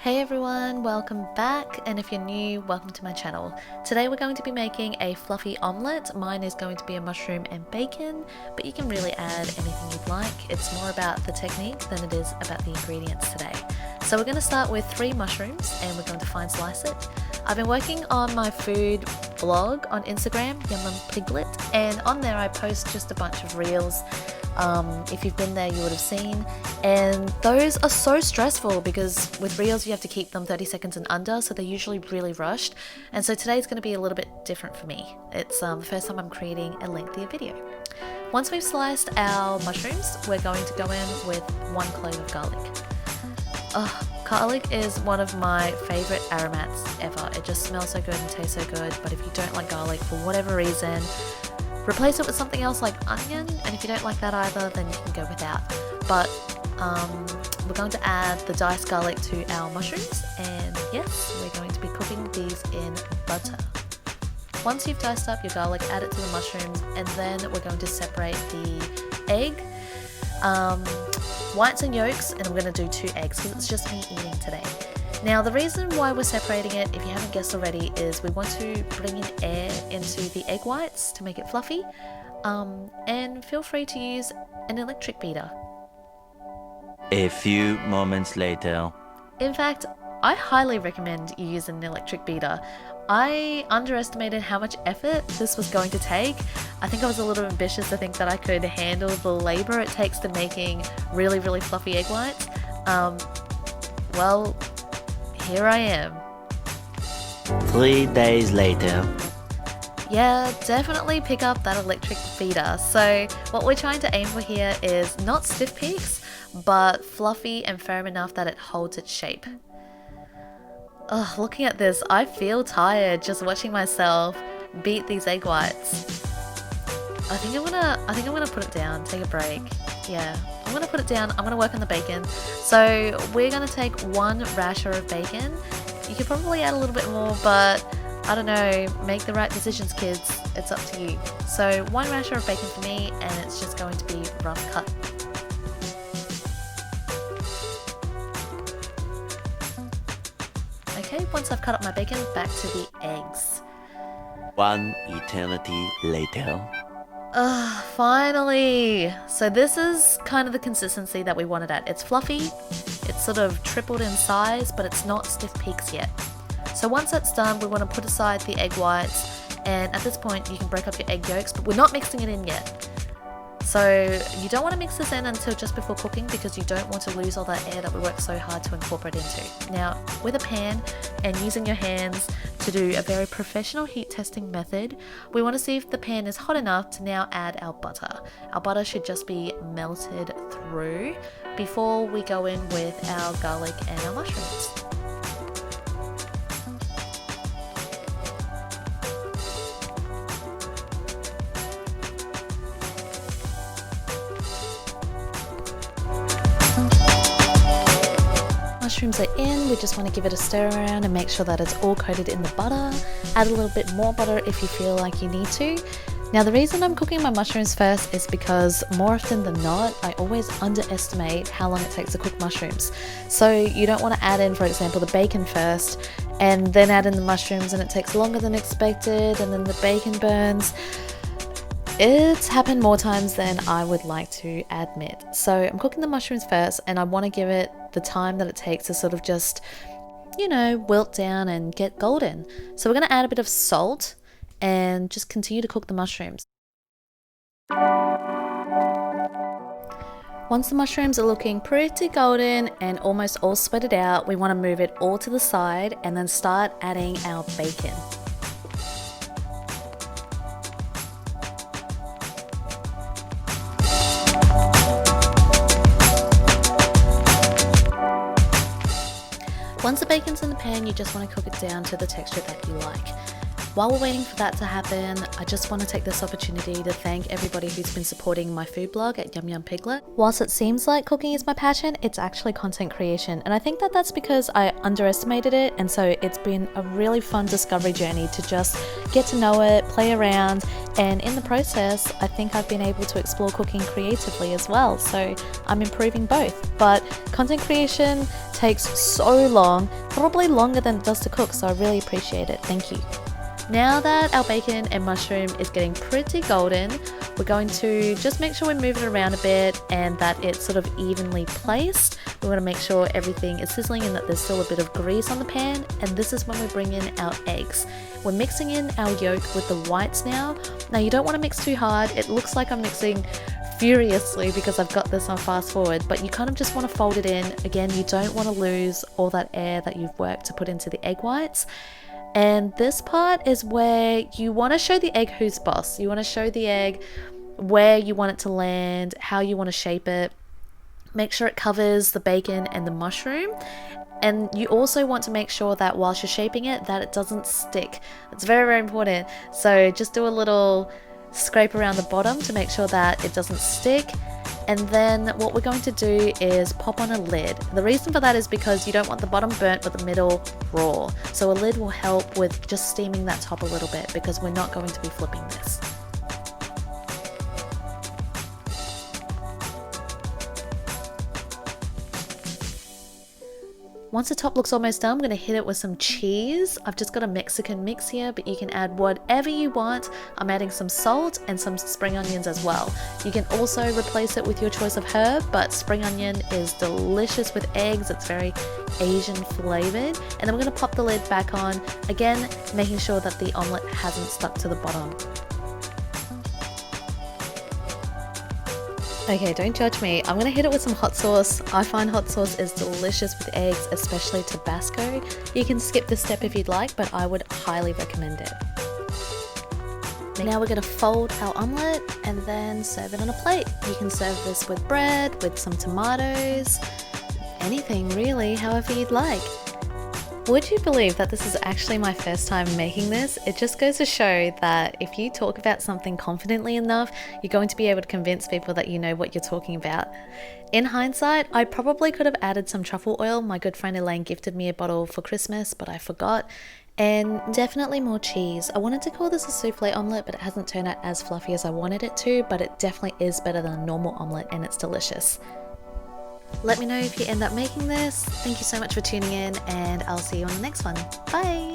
Hey everyone, welcome back, and if you're new, welcome to my channel. Today we're going to be making a fluffy omelette. Mine is going to be a mushroom and bacon, but you can really add anything you'd like. It's more about the technique than it is about the ingredients today. So we're going to start with 3 mushrooms and we're going to fine slice it. I've been working on my food blog on Instagram, Yum Piglet, and on there I post just a bunch of reels. If you've been there, you would have seen, and those are so stressful because with reels you have to keep them 30 seconds and under, so they're usually really rushed, and so today's going to be a little bit different for me. It's the first time I'm creating a lengthier video. Once we've sliced our mushrooms, we're going to go in with 1 clove of garlic. Garlic is one of my favorite aromats ever. It just smells so good and tastes so good, but if you don't like garlic for whatever reason, replace it with something else like onion, and if you don't like that either, then you can go without. But we're going to add the diced garlic to our mushrooms, and yes, we're going to be cooking these in butter. Once you've diced up your garlic, add it to the mushrooms, and then we're going to separate the egg, whites and yolks, and we're going to do 2 eggs because it's just me eating today. Now the reason why we're separating it, if you haven't guessed already, is we want to bring in air into the egg whites to make it fluffy, and feel free to use an electric beater. A few moments later. In fact, I highly recommend you use an electric beater. I underestimated how much effort this was going to take. I think I was a little ambitious to think that I could handle the labor it takes to making really fluffy egg whites. Well, here I am. 3 days later. Yeah, definitely pick up that electric beater. So what we're trying to aim for here is not stiff peaks, but fluffy and firm enough that it holds its shape. Ugh, looking at this, I feel tired just watching myself beat these egg whites. I think I'm gonna put it down, take a break. Yeah, I'm gonna put it down. I'm gonna work on the bacon. So we're gonna take 1 rasher of bacon. You could probably add a little bit more, but I don't know, make the right decisions, kids. It's up to you. So 1 rasher of bacon for me, and it's just going to be rough cut. Okay, once I've cut up my bacon, back to the eggs. 1 eternity later. Finally! So this is kind of the consistency that we wanted at. It's fluffy, it's sort of tripled in size, but it's not stiff peaks yet. So once that's done, we want to put aside the egg whites, and at this point you can break up your egg yolks, but we're not mixing it in yet. So you don't want to mix this in until just before cooking because you don't want to lose all that air that we worked so hard to incorporate into. Now, with a pan and using your hands to do a very professional heat testing method, we want to see if the pan is hot enough to now add our butter. Our butter should just be melted through before we go in with our garlic and our mushrooms. Mushrooms are in, we just want to give it a stir around and make sure that it's all coated in the butter. Add a little bit more butter if you feel like you need to. Now the reason I'm cooking my mushrooms first is because more often than not, I always underestimate how long it takes to cook mushrooms. So you don't want to add in, for example, the bacon first and then add in the mushrooms and it takes longer than expected and then the bacon burns. It's happened more times than I would like to admit. So I'm cooking the mushrooms first and I want to give it the time that it takes to sort of just, you know, wilt down and get golden. So we're going to add a bit of salt and just continue to cook the mushrooms. Once the mushrooms are looking pretty golden and almost all sweated out, we want to move it all to the side and then start adding our bacon. Once the bacon's in the pan, you just want to cook it down to the texture that you like. While we're waiting for that to happen, I just want to take this opportunity to thank everybody who's been supporting my food blog at Yum Yum Piglet. Whilst it seems like cooking is my passion, it's actually content creation, and I think that that's because I underestimated it, and so it's been a really fun discovery journey to just get to know it, play around, and in the process, I think I've been able to explore cooking creatively as well, so I'm improving both. But content creation takes so long, probably longer than it does to cook, so I really appreciate it. Thank you. Now that our bacon and mushroom is getting pretty golden, we're going to just make sure we move it around a bit and that it's sort of evenly placed. We want to make sure everything is sizzling and that there's still a bit of grease on the pan, and this is when we bring in our eggs. We're mixing in our yolk with the whites now. Now you don't want to mix too hard. It looks like I'm mixing furiously because I've got this on fast forward, but you kind of just want to fold it in. Again, you don't want to lose all that air that you've worked to put into the egg whites. And this part is where you want to show the egg who's boss. You want to show the egg where you want it to land, how you want to shape it. Make sure it covers the bacon and the mushroom. And you also want to make sure that whilst you're shaping it, that it doesn't stick. It's very, very important. So just do a little scrape around the bottom to make sure that it doesn't stick. And then what we're going to do is pop on a lid. The reason for that is because you don't want the bottom burnt but the middle raw. So a lid will help with just steaming that top a little bit because we're not going to be flipping this. Once the top looks almost done, I'm going to hit it with some cheese. I've just got a Mexican mix here, but you can add whatever you want. I'm adding some salt and some spring onions as well. You can also replace it with your choice of herb, but spring onion is delicious with eggs. It's very Asian flavored. And then we're going to pop the lid back on, again, making sure that the omelette hasn't stuck to the bottom. Okay, don't judge me. I'm going to hit it with some hot sauce. I find hot sauce is delicious with eggs, especially Tabasco. You can skip this step if you'd like, but I would highly recommend it. Now we're going to fold our omelette and then serve it on a plate. You can serve this with bread, with some tomatoes, anything really, however you'd like. Would you believe that this is actually my first time making this? It just goes to show that if you talk about something confidently enough, you're going to be able to convince people that you know what you're talking about. In hindsight, I probably could have added some truffle oil. My good friend Elaine gifted me a bottle for Christmas, but I forgot. And definitely more cheese. I wanted to call this a soufflé omelette, but it hasn't turned out as fluffy as I wanted it to, but it definitely is better than a normal omelette and it's delicious. Let me know if you end up making this. Thank you so much for tuning in, and I'll see you on the next one. Bye!